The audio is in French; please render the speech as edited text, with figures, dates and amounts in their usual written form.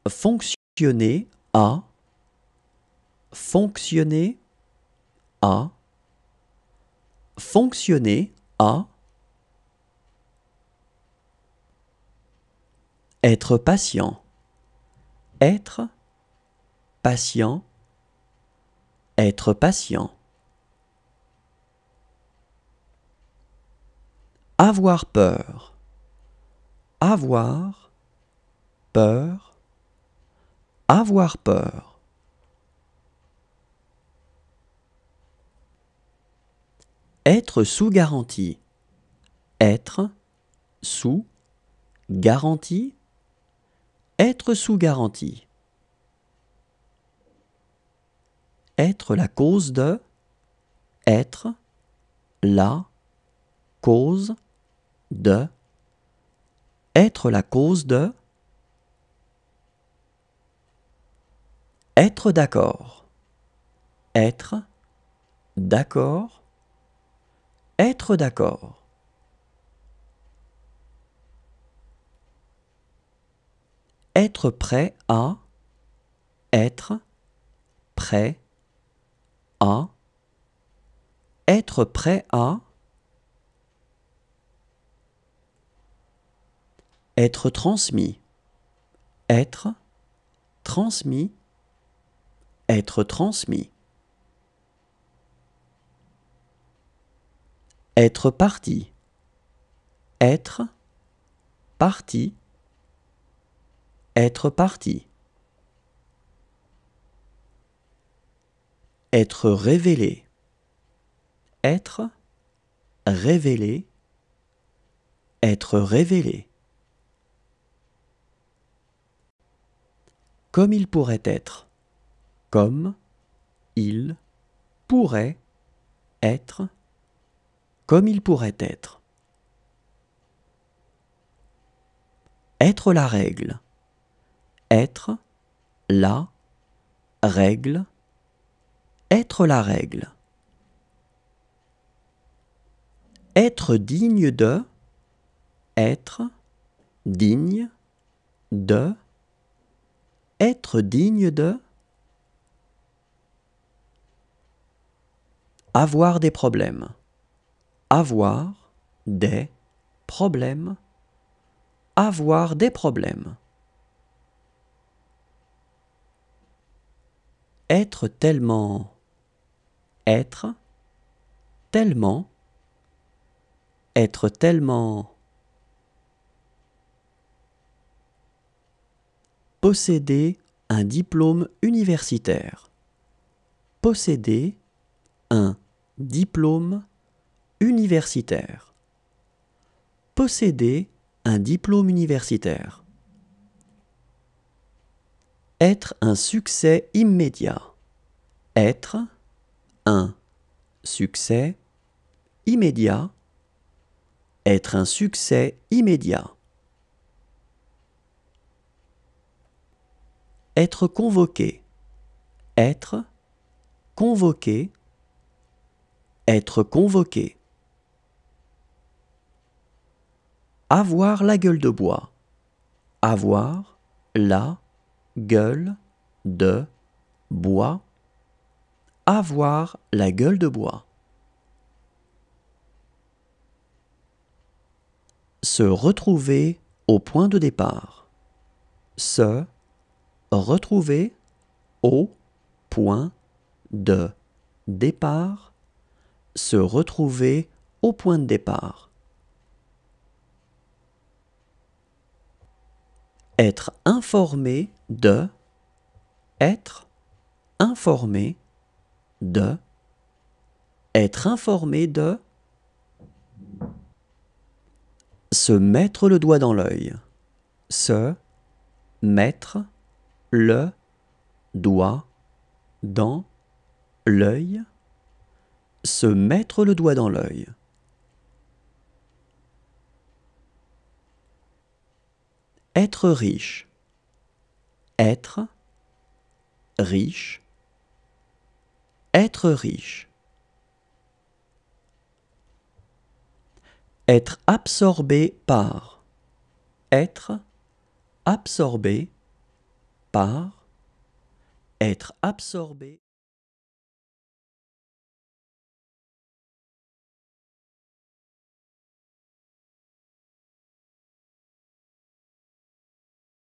Fonctionner à, fonctionner à, fonctionner à. Être patient, être patient, être patient. Avoir peur, avoir peur, avoir peur. Être sous garantie, être sous garantie, être sous garantie. Être la cause de, être la cause de, être la cause de. Être d'accord, être d'accord, être d'accord. Être prêt à, être prêt à, être prêt à. Être transmis, être transmis, être transmis. Être parti, être parti, être parti. Être révélé, être révélé, être révélé. Comme il pourrait être, comme il pourrait être, comme il pourrait être. Être la règle, être la règle, être la règle. Être digne de, être digne de, être digne de. Avoir des problèmes, avoir des problèmes, avoir des problèmes. Être tellement, être tellement, être tellement. Posséder un diplôme universitaire, posséder un diplôme universitaire, posséder un diplôme universitaire. Être un succès immédiat, être un succès immédiat, être un succès immédiat. Être convoqué, être convoqué, être convoqué. Avoir la gueule de bois, avoir la gueule de bois, avoir la gueule de bois. Se retrouver au point de départ, se retrouver au point de départ, se retrouver au point de départ. Être informé de, être informé de, être informé de. Se mettre le doigt dans l'œil, se mettre le doigt dans l'œil, se mettre le doigt dans l'œil. Être riche, être riche, être riche. Être absorbé par, être absorbé, par, être absorbé.